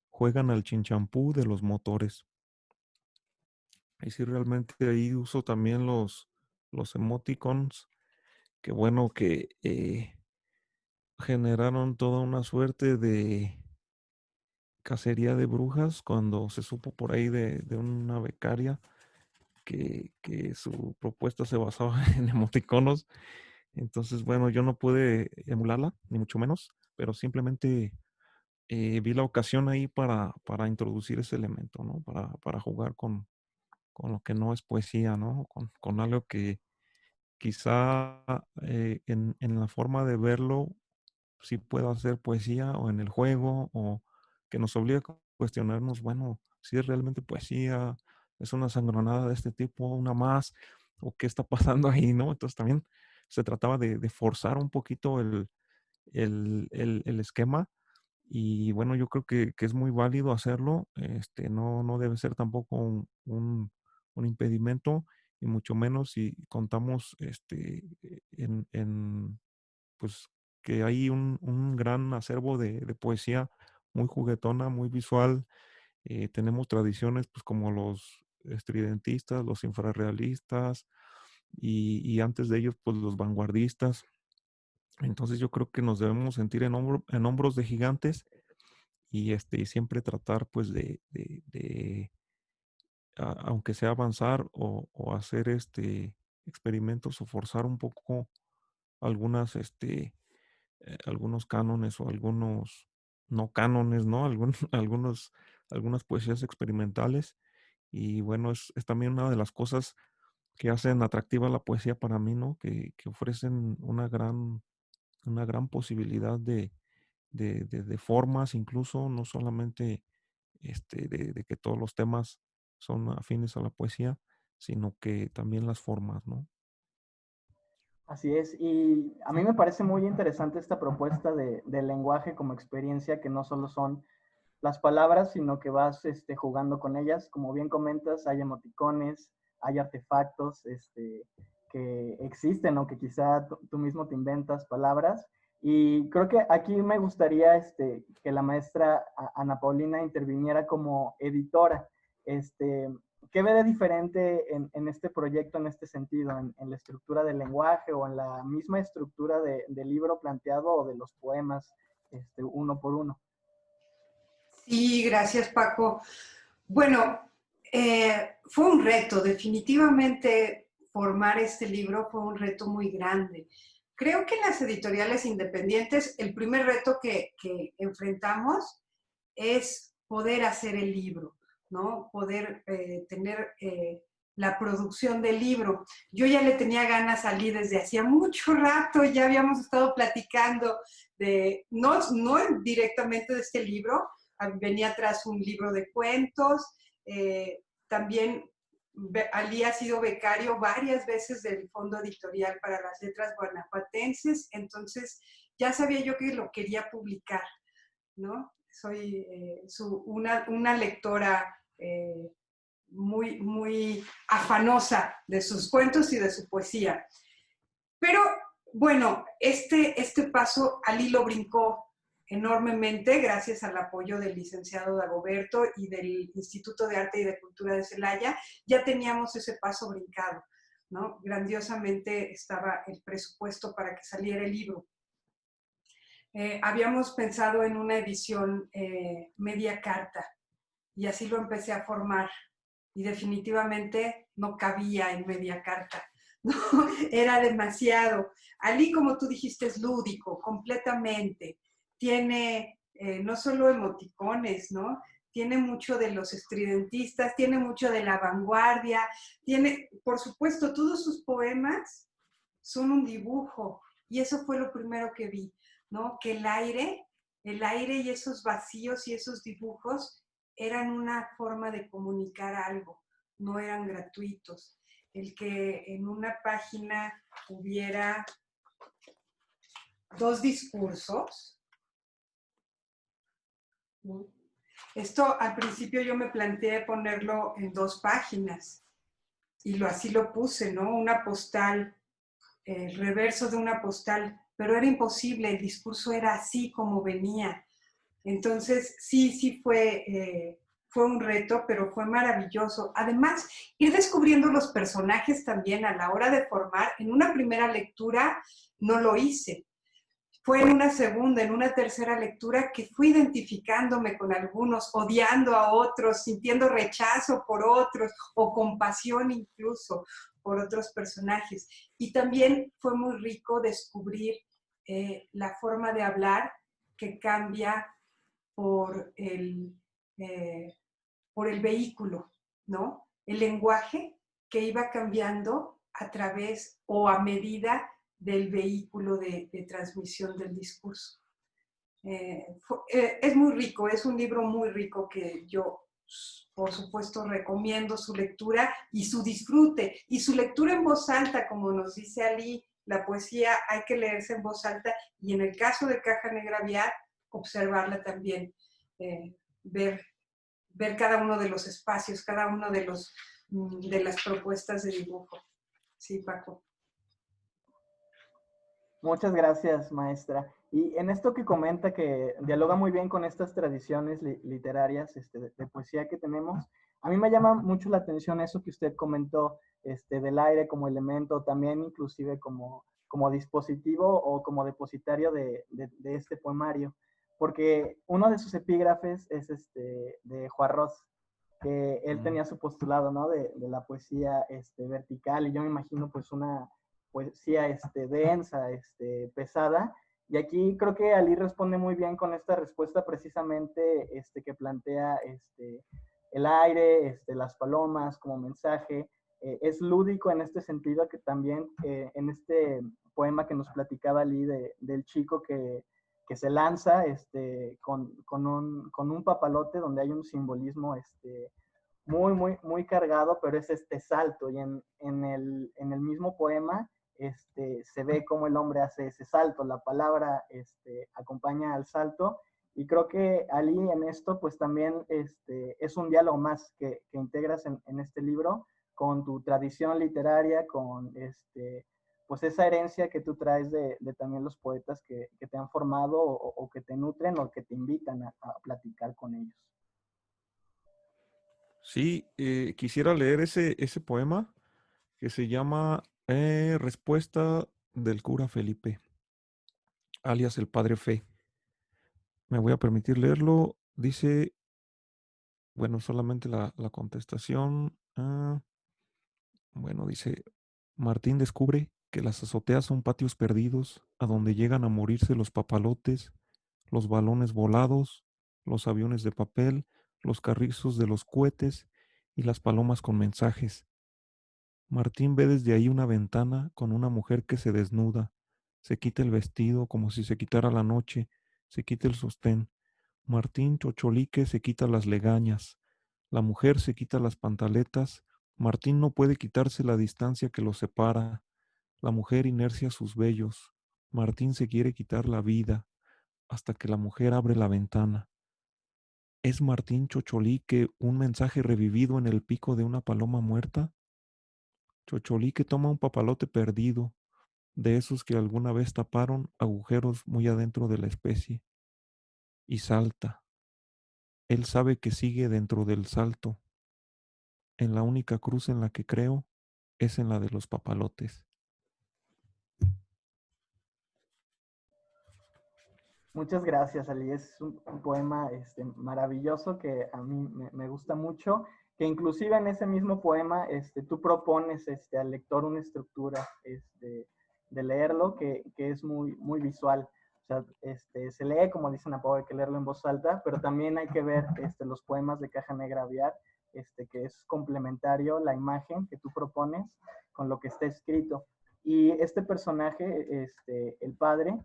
juegan al chinchampú de los motores. Y sí, realmente ahí uso también los emoticons, que bueno, que generaron toda una suerte de cacería de brujas cuando se supo por ahí de una becaria que su propuesta se basaba en emoticonos. Entonces, bueno, yo no pude emularla, ni mucho menos, pero simplemente vi la ocasión ahí para introducir ese elemento, ¿no? Para jugar con lo que no es poesía, ¿no? Con algo que quizá en la forma de verlo sí pueda ser poesía, o en el juego, o que nos obliga a cuestionarnos, bueno, si es realmente poesía, es una sangronada de este tipo, una más, o qué está pasando ahí, ¿no? Entonces también se trataba de forzar un poquito el esquema. Y bueno, yo creo que es muy válido hacerlo. No debe ser tampoco un impedimento, y mucho menos si contamos pues que hay un gran acervo de poesía muy juguetona, muy visual. Tenemos tradiciones pues como los estridentistas, los infrarrealistas, y antes de ellos pues los vanguardistas. Entonces yo creo que nos debemos sentir en hombros de gigantes, y siempre tratar pues aunque sea avanzar o hacer experimentos, o forzar un poco algunas algunos cánones, o algunos no cánones, ¿no? Algunas poesías experimentales. Y bueno, es también una de las cosas que hacen atractiva la poesía para mí, ¿no? Que ofrecen una gran posibilidad de formas, incluso, no solamente de que todos los temas son afines a la poesía, sino que también las formas, ¿no? Así es, y a mí me parece muy interesante esta propuesta del lenguaje como experiencia, que no solo son las palabras, sino que vas jugando con ellas. Como bien comentas, hay emoticones, hay artefactos que existen o que quizá tú mismo te inventas palabras. Y creo que aquí me gustaría que la maestra Ana Paulina interviniera como editora. Este, ¿Qué ve de diferente en este proyecto, en este sentido, en la estructura del lenguaje o en la misma estructura del libro planteado o de los poemas uno por uno? Sí, gracias Paco. Bueno, fue un reto, definitivamente formar este libro fue un reto muy grande. Creo que las editoriales independientes, el primer reto que enfrentamos es poder hacer el libro, ¿no? Poder tener la producción del libro. Yo ya le tenía ganas a Lee desde hacía mucho rato, ya habíamos estado platicando de, no directamente de este libro, venía atrás un libro de cuentos, también Ali ha sido becario varias veces del Fondo Editorial para las Letras Guanajuatenses, entonces ya sabía yo que lo quería publicar, ¿no? Soy una lectora muy afanosa de sus cuentos y de su poesía. Pero bueno, este paso Ali lo brincó enormemente gracias al apoyo del licenciado Dagoberto y del Instituto de Arte y de Cultura de Celaya. Ya teníamos ese paso brincado, ¿no? Grandiosamente estaba el presupuesto para que saliera el libro. Habíamos pensado en una edición media carta y así lo empecé a formar. y definitivamente no cabía en media carta, ¿no? Era demasiado. Ali, como tú dijiste, es lúdico, completamente. Tiene no solo emoticones, ¿no? Tiene mucho de los estridentistas, tiene mucho de la vanguardia, tiene, por supuesto, todos sus poemas son un dibujo, y eso fue lo primero que vi, ¿no? Que el aire y esos vacíos y esos dibujos eran una forma de comunicar algo, no eran gratuitos. El que en una página hubiera dos discursos, ¿no? Esto al principio yo me planteé ponerlo en dos páginas y así lo puse, ¿no? Una postal, el reverso de una postal, pero era imposible, el discurso era así como venía. Entonces, sí fue un reto, pero fue maravilloso. Además, ir descubriendo los personajes también a la hora de formar, en una primera lectura no lo hice. Fue en una segunda, en una tercera lectura que fui identificándome con algunos, odiando a otros, sintiendo rechazo por otros o compasión incluso por otros personajes. Y también fue muy rico descubrir la forma de hablar que cambia por eh, por el vehículo, ¿no? El lenguaje que iba cambiando a través o a medida del vehículo de transmisión del discurso. Es muy rico, es un libro muy rico que yo, por supuesto, recomiendo su lectura y su disfrute. Y su lectura en voz alta, como nos dice Ali, la poesía hay que leerse en voz alta y en el caso de Caja Negra Vial, observarla también, ver, ver cada uno de los espacios, cada uno de las propuestas de dibujo. Sí, Paco. Muchas gracias, maestra. Y en esto que comenta, que dialoga muy bien con estas tradiciones literarias de poesía que tenemos, a mí me llama mucho la atención eso que usted comentó, del aire como elemento, también inclusive como dispositivo o como depositario de este poemario, porque uno de sus epígrafes es de Juarros, que él tenía su postulado, ¿no? De la poesía vertical, y yo me imagino pues una poesía densa, pesada. Y aquí creo que Ali responde muy bien con esta respuesta precisamente que plantea el aire, las palomas como mensaje. Es lúdico en este sentido que también en este poema que nos platicaba Ali del chico que se lanza con un papalote donde hay un simbolismo muy cargado, pero es este salto. Y en el mismo poema se ve cómo el hombre hace ese salto, la palabra acompaña al salto, y creo que Ali en esto pues también es un diálogo más que integras en este libro con tu tradición literaria, con pues esa herencia que tú traes de también los poetas que te han formado o que te nutren o que te invitan a platicar con ellos. Sí, quisiera leer ese poema que se llama Respuesta del cura Felipe, alias el Padre Fe. Me voy a permitir leerlo. Dice, bueno, solamente la contestación. Bueno, dice, Martín descubre que las azoteas son patios perdidos, a donde llegan a morirse los papalotes, los balones volados, los aviones de papel, los carrizos de los cohetes y las palomas con mensajes. Martín ve desde ahí una ventana con una mujer que se desnuda, se quita el vestido como si se quitara la noche, se quita el sostén. Martín Chocholique se quita las legañas, la mujer se quita las pantaletas, Martín no puede quitarse la distancia que los separa, la mujer inercia sus vellos, Martín se quiere quitar la vida, hasta que la mujer abre la ventana. ¿Es Martín Chocholique un mensaje revivido en el pico de una paloma muerta? Chocholique toma un papalote perdido, de esos que alguna vez taparon agujeros muy adentro de la especie, y salta. Él sabe que sigue dentro del salto. En la única cruz en la que creo es en la de los papalotes. Muchas gracias, Ali. Es un poema maravilloso que a mí me gusta mucho, que inclusive en ese mismo poema tú propones al lector una estructura de leerlo que es muy, muy visual. O sea, se lee, como dicen a Pau, hay que leerlo en voz alta, pero también hay que ver los poemas de Caja Negra Aviar, que es complementario la imagen que tú propones con lo que está escrito. Y este personaje, el padre,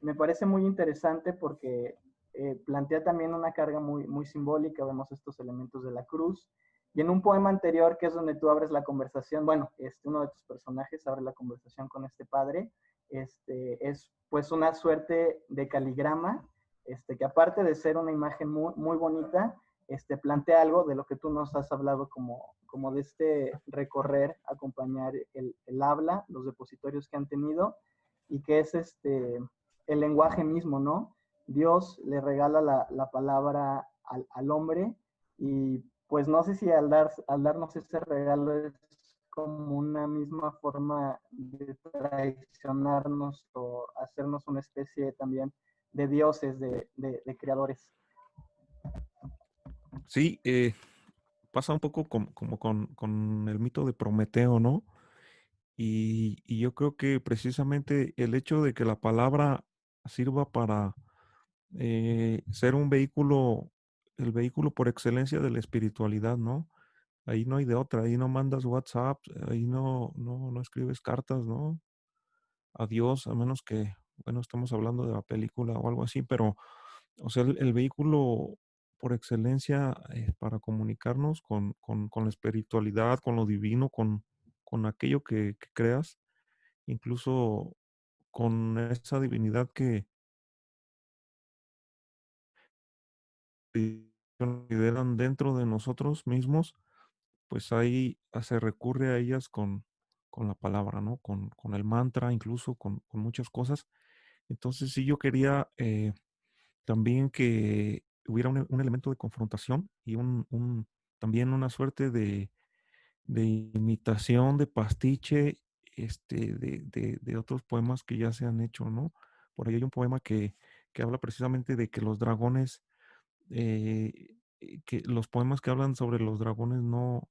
me parece muy interesante porque plantea también una carga muy, muy simbólica. Vemos estos elementos de la cruz. Y en un poema anterior, que es donde tú abres la conversación, bueno, uno de tus personajes abre la conversación con este padre, es pues una suerte de caligrama, que aparte de ser una imagen muy, muy bonita, plantea algo de lo que tú nos has hablado como de recorrer, acompañar el habla, los depositorios que han tenido, y que es el lenguaje mismo, ¿no? Dios le regala la palabra al hombre y pues no sé si al darnos ese regalo es como una misma forma de traicionarnos o hacernos una especie también de dioses, de creadores. Sí, pasa un poco como con el mito de Prometeo, ¿no? Y yo creo que precisamente el hecho de que la palabra sirva para ser un vehículo, el vehículo por excelencia de la espiritualidad, ¿no? Ahí no hay de otra, ahí no mandas WhatsApp, ahí no escribes cartas, ¿no? A Dios, a menos que, bueno, estamos hablando de la película o algo así, pero, o sea, el vehículo por excelencia para comunicarnos con la espiritualidad, con lo divino, con aquello que creas, incluso con esa divinidad que lideran dentro de nosotros mismos, pues ahí se recurre a ellas con la palabra, ¿no? Con el mantra, incluso con muchas cosas. Entonces sí yo quería también que hubiera un elemento de confrontación y también una suerte de imitación, de pastiche, de otros poemas que ya se han hecho, ¿no? Por ahí hay un poema que habla precisamente de que los dragones, que los poemas que hablan sobre los dragones no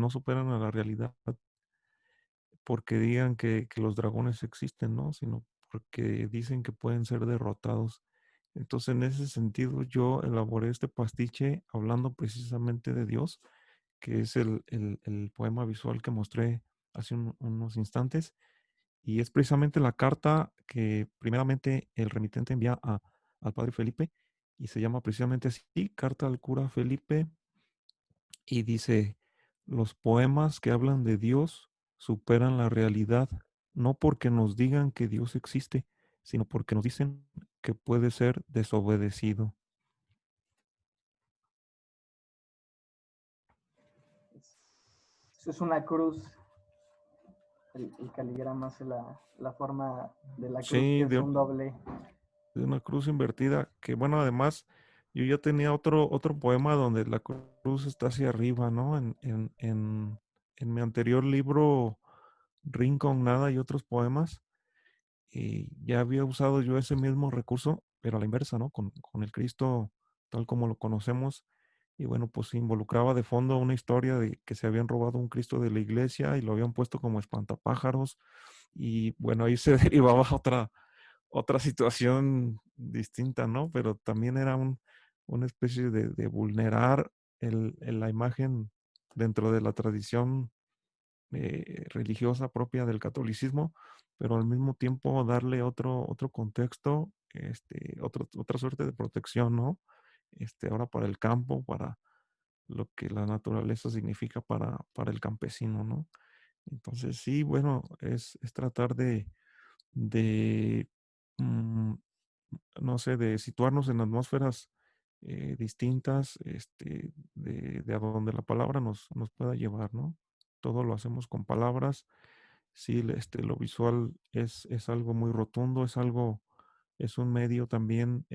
superan a la realidad porque digan que los dragones existen, ¿no? Sino porque dicen que pueden ser derrotados. Entonces, en ese sentido, yo elaboré este pastiche hablando precisamente de Dios, que es el poema visual que mostré hace unos instantes, y es precisamente la carta que primeramente el remitente envía al padre Felipe, y se llama precisamente así, Carta al cura Felipe, y dice, los poemas que hablan de Dios superan la realidad, no porque nos digan que Dios existe, sino porque nos dicen que puede ser desobedecido. Es una cruz, el caligrama hace la forma de la cruz, Sí, que es un doble. de una cruz invertida, que bueno, además yo ya tenía otro poema donde la cruz está hacia arriba, ¿no? En mi anterior libro, Rincón Nada y otros poemas, y ya había usado yo ese mismo recurso, pero a la inversa, ¿no? Con el Cristo tal como lo conocemos. Y bueno, pues involucraba de fondo una historia de que se habían robado un Cristo de la iglesia y lo habían puesto como espantapájaros. Y bueno, ahí se derivaba otra situación distinta, ¿no? Pero también era una especie de vulnerar la imagen dentro de la tradición religiosa propia del catolicismo, pero al mismo tiempo darle otro contexto, otra suerte de protección, ¿no? Ahora para el campo, para lo que la naturaleza significa para el campesino, ¿no? Entonces sí, bueno, es tratar de mm, no sé, de situarnos en atmósferas distintas, de a donde la palabra nos pueda llevar, ¿no? Todo lo hacemos con palabras. Sí, lo visual es algo muy rotundo, es un medio también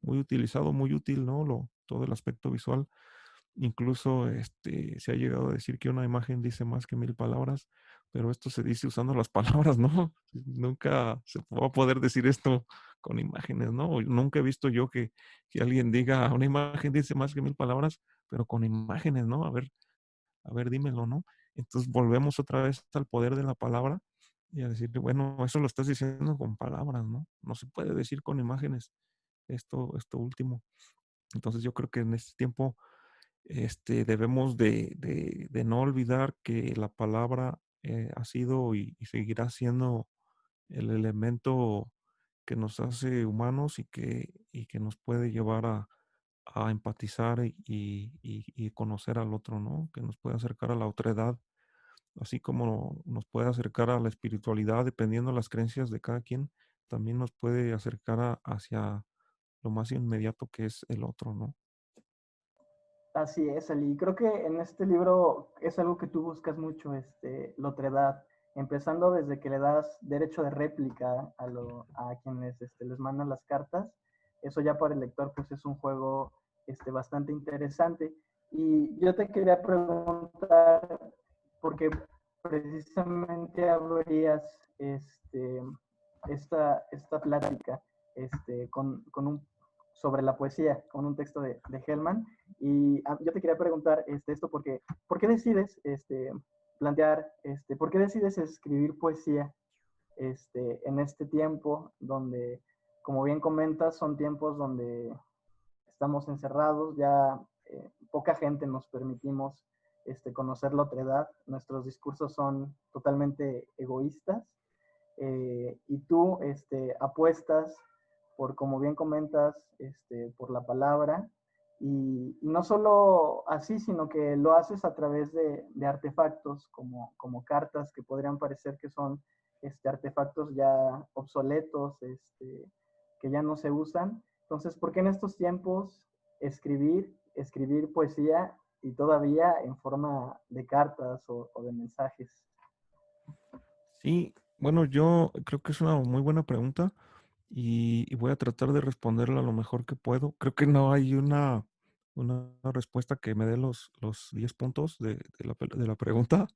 muy utilizado, muy útil, ¿no? Todo el aspecto visual. Incluso se ha llegado a decir que una imagen dice más que 1000 palabras, pero esto se dice usando las palabras, ¿no? Nunca se va a poder decir esto con imágenes, ¿no? Nunca he visto yo que alguien diga, una imagen dice más que 1000 palabras, pero con imágenes, ¿no? A ver, dímelo, ¿no? Entonces volvemos otra vez al poder de la palabra y a decir, bueno, eso lo estás diciendo con palabras, ¿no? No se puede decir con imágenes esto último. Entonces yo creo que en este tiempo debemos de no olvidar que la palabra ha sido y seguirá siendo el elemento que nos hace humanos y que nos puede llevar a empatizar y conocer al otro, ¿no? Que nos puede acercar a la otredad, así como nos puede acercar a la espiritualidad, dependiendo de las creencias de cada quien, también nos puede acercar hacia lo más inmediato que es el otro, ¿no? Así es, Ali. Creo que en este libro es algo que tú buscas mucho, la otredad, empezando desde que le das derecho de réplica a quienes les mandan las cartas. Eso ya para el lector pues es un juego bastante interesante. Y yo te quería preguntar, porque precisamente abrías esta plática con sobre la poesía, con un texto de Hellman. Y yo te quería preguntar esto porque, ¿por qué decides plantear, por qué decides escribir poesía en este tiempo donde, como bien comentas, son tiempos donde estamos encerrados, ya poca gente nos permitimos conocer la otra edad, nuestros discursos son totalmente egoístas y tú apuestas por, como bien comentas, por la palabra y no solo así, sino que lo haces a través de artefactos como cartas que podrían parecer que son artefactos ya obsoletos, que ya no se usan. Entonces, ¿por qué en estos tiempos escribir poesía y todavía en forma de cartas o de mensajes? Sí, bueno, yo creo que es una muy buena pregunta y voy a tratar de responderla lo mejor que puedo. Creo que no hay una respuesta que me dé los 10 puntos de la pregunta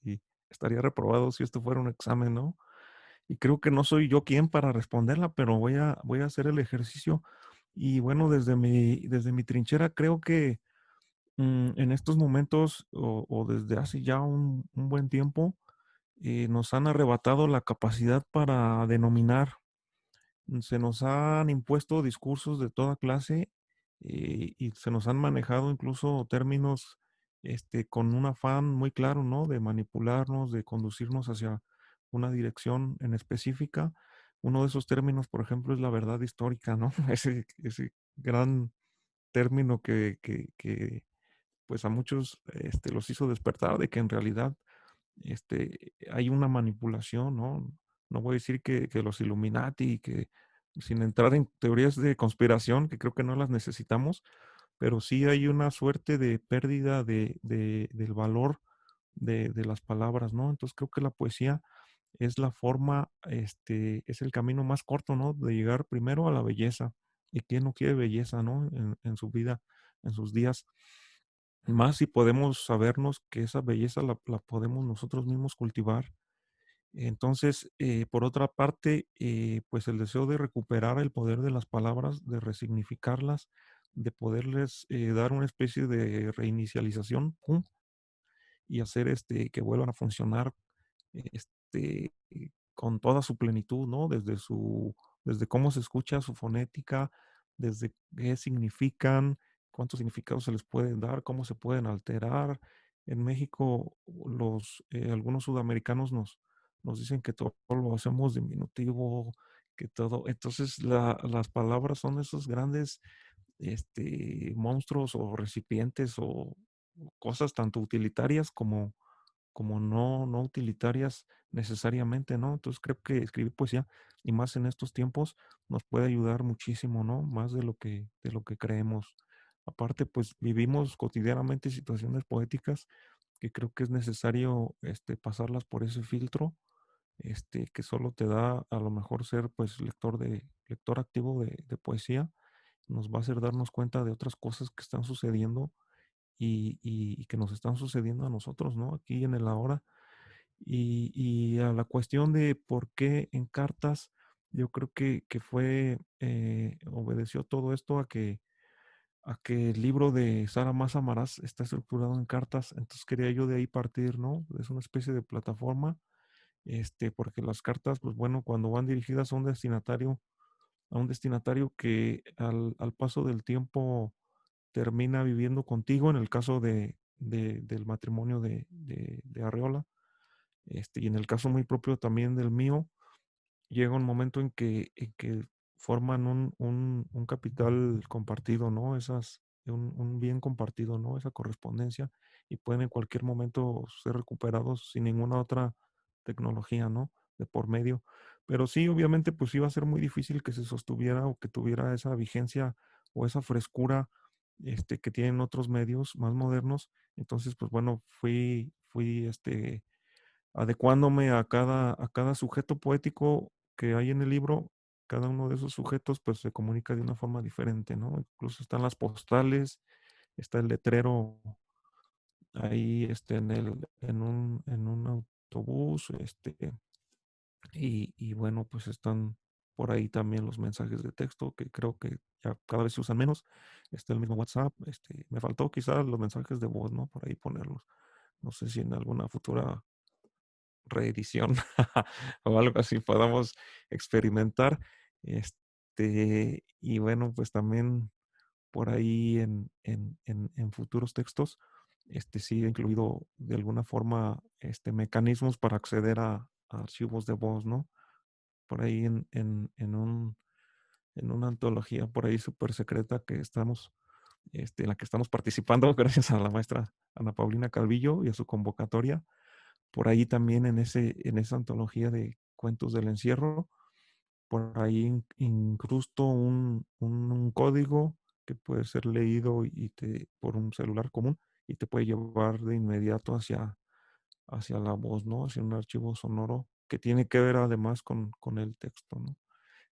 y estaría reprobado si esto fuera un examen, ¿no? Y creo que no soy yo quien para responderla, pero voy a hacer el ejercicio. Y bueno, desde mi trinchera creo que en estos momentos o desde hace ya un buen tiempo, nos han arrebatado la capacidad para denominar. Se nos han impuesto discursos de toda clase y se nos han manejado incluso términos con un afán muy claro, ¿no? De manipularnos, de conducirnos hacia una dirección en específica. Uno de esos términos, por ejemplo, es la verdad histórica, ¿no? Ese gran término que pues a muchos los hizo despertar de que en realidad hay una manipulación, ¿no? No voy a decir que los Illuminati, que sin entrar en teorías de conspiración, que creo que no las necesitamos, pero sí hay una suerte de pérdida del valor de las palabras, ¿no? Entonces creo que la poesía es la forma, es el camino más corto, ¿no? De llegar primero a la belleza. ¿Y quién no quiere belleza, ¿no? En su vida, en sus días. Más si podemos sabernos que esa belleza la podemos nosotros mismos cultivar. Entonces, por otra parte, pues el deseo de recuperar el poder de las palabras, de resignificarlas, de poderles dar una especie de reinicialización, ¡pum! Y hacer que vuelvan a funcionar con toda su plenitud, ¿no? Desde cómo se escucha su fonética, desde qué significan, cuántos significados se les pueden dar, cómo se pueden alterar. En México, algunos sudamericanos nos dicen que todo lo hacemos diminutivo, que todo. Entonces, las palabras son esos grandes monstruos o recipientes o cosas tanto utilitarias como no utilitarias necesariamente, ¿no? Entonces creo que escribir poesía, y más en estos tiempos, nos puede ayudar muchísimo, ¿no? Más de lo que creemos. Aparte, pues vivimos cotidianamente situaciones poéticas que creo que es necesario pasarlas por ese filtro, que solo te da a lo mejor ser pues lector activo de poesía, nos va a hacer darnos cuenta de otras cosas que están sucediendo y que nos están sucediendo a nosotros, ¿no? Aquí en el ahora Y a la cuestión de por qué en cartas, yo creo que fue, obedeció todo esto a que el libro de Sara Más Amarás está estructurado en cartas, entonces quería yo de ahí partir, ¿no? Es una especie de plataforma, porque las cartas, pues bueno, cuando van dirigidas a un destinatario que al paso del tiempo termina viviendo contigo, en el caso del matrimonio de Arreola, y en el caso muy propio también del mío, llega un momento en que forman un capital compartido, ¿no? Un bien compartido, ¿no? Esa correspondencia, y pueden en cualquier momento ser recuperados sin ninguna otra tecnología, ¿no? De por medio. Pero sí, obviamente, pues iba a ser muy difícil que se sostuviera o que tuviera esa vigencia o esa frescura, que tienen otros medios más modernos. Entonces, pues bueno, fui, adecuándome a cada sujeto poético que hay en el libro. Cada uno de esos sujetos pues se comunica de una forma diferente, ¿no? Incluso están las postales, está el letrero ahí, en un autobús, y bueno, pues están por ahí también los mensajes de texto, que creo que ya cada vez se usan menos. Está el mismo WhatsApp, me faltó quizás los mensajes de voz, ¿no? Por ahí ponerlos. No sé si en alguna futura reedición o algo así podamos experimentar. Y bueno, pues también por ahí en futuros textos, sí he incluido de alguna forma mecanismos para acceder a archivos de voz, ¿no? Por ahí en una antología por ahí súper secreta que estamos, en la que estamos participando gracias a la maestra Ana Paulina Calvillo y a su convocatoria. Por ahí también en esa antología de cuentos del encierro, por ahí incrusto un código que puede ser leído por un celular común, y te puede llevar de inmediato hacia la voz, ¿no? Hacia un archivo sonoro que tiene que ver además con el texto, ¿no?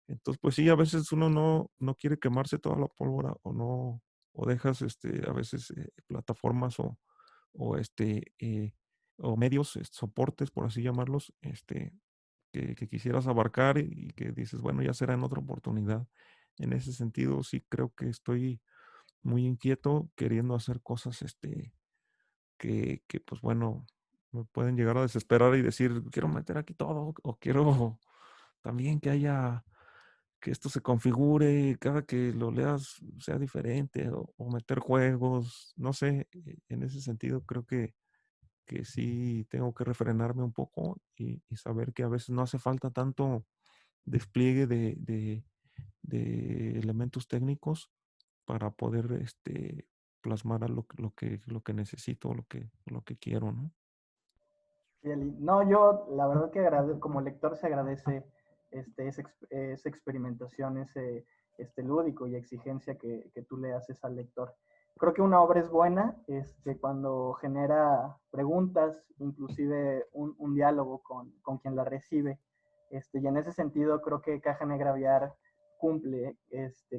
Entonces, pues sí, a veces uno no quiere quemarse toda la pólvora, o no, o dejas, a veces, plataformas o este, eh, o medios, soportes, por así llamarlos, que quisieras abarcar, y que dices, bueno, ya será en otra oportunidad. En ese sentido, sí creo que estoy muy inquieto queriendo hacer cosas, que pues bueno, me pueden llegar a desesperar y decir, quiero meter aquí todo, o quiero también que esto se configure, cada que lo leas sea diferente, o meter juegos, no sé. En ese sentido creo que sí tengo que refrenarme un poco, y saber que a veces no hace falta tanto despliegue de elementos técnicos para poder, plasmar a lo que necesito, lo que quiero, ¿no? Sí, Eli. No, yo la verdad que como lector se agradece esa experimentación, ese lúdico y exigencia que tú le haces al lector. Creo que una obra es buena cuando genera preguntas, inclusive un diálogo con quien la recibe. Y en ese sentido creo que Caja Negra Aviar cumple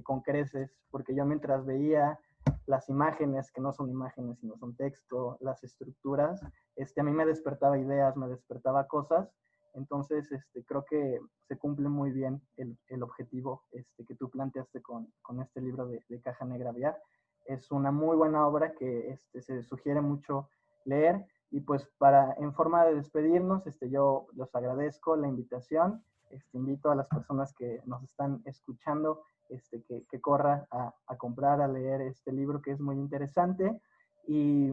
con creces, porque yo mientras veía las imágenes, que no son imágenes, sino son texto, las estructuras, a mí me despertaba ideas, me despertaba cosas. Entonces, creo que se cumple muy bien el objetivo que tú planteaste con este libro de Caja Negra Aviar. Es una muy buena obra que se sugiere mucho leer. Y pues en forma de despedirnos, yo los agradezco la invitación. Invito a las personas que nos están escuchando que corra a comprar, a leer este libro que es muy interesante. Y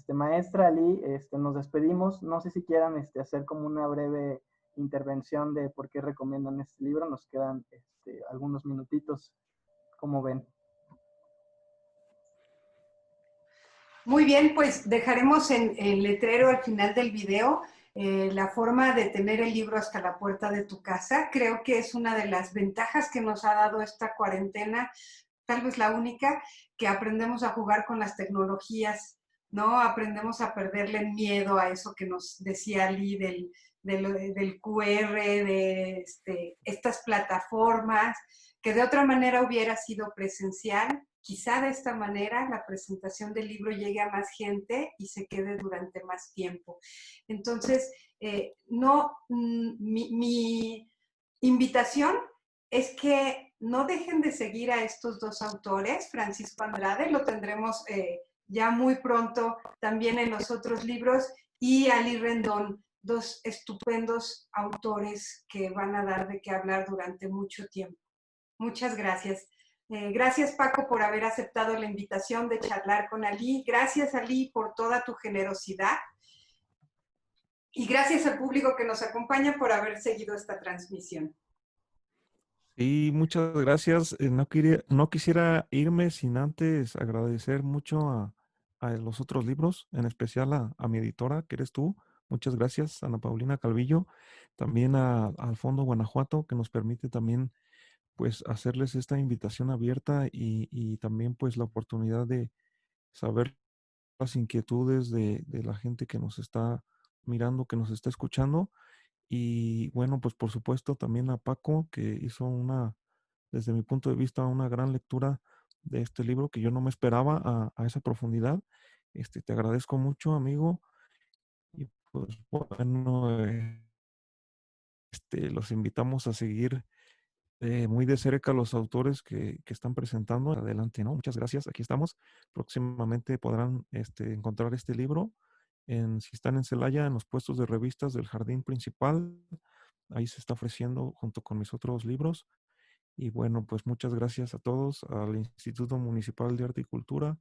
maestra Ali, nos despedimos. No sé si quieran hacer como una breve intervención de por qué recomiendan este libro. Nos quedan algunos minutitos. ¿Cómo ven? Muy bien, pues dejaremos en el letrero al final del video la forma de tener el libro hasta la puerta de tu casa. Creo que es una de las ventajas que nos ha dado esta cuarentena, tal vez la única, que aprendemos a jugar con las tecnologías, ¿no? Aprendemos a perderle miedo a eso que nos decía Lee del QR, de estas plataformas, que de otra manera hubiera sido presencial, quizá de esta manera la presentación del libro llegue a más gente y se quede durante más tiempo. Entonces, mi invitación es que no dejen de seguir a estos dos autores. Francisco Andrade lo tendremos ya muy pronto también en los otros libros, y Ali Rendón, dos estupendos autores que van a dar de qué hablar durante mucho tiempo. Muchas gracias. Gracias, Paco, por haber aceptado la invitación de charlar con Ali. Gracias, Ali, por toda tu generosidad. Y gracias al público que nos acompaña por haber seguido esta transmisión. Sí, muchas gracias. No quisiera irme sin antes agradecer mucho a los otros libros, en especial a mi editora, que eres tú. Muchas gracias, Ana Paulina Calvillo. También al Fondo Guanajuato, que nos permite también pues hacerles esta invitación abierta y también pues la oportunidad de saber las inquietudes de la gente que nos está mirando, que nos está escuchando. Y bueno, pues por supuesto también a Paco, que hizo desde mi punto de vista, una gran lectura de este libro que yo no me esperaba a esa profundidad. Te agradezco mucho, amigo. Y pues bueno, los invitamos a seguir muy de cerca a los autores que están presentando. Adelante, ¿no? Muchas gracias. Aquí estamos. Próximamente podrán encontrar este libro si están en Celaya, en los puestos de revistas del jardín principal. Ahí se está ofreciendo junto con mis otros libros. Y bueno, pues muchas gracias a todos, al Instituto Municipal de Arte y Cultura,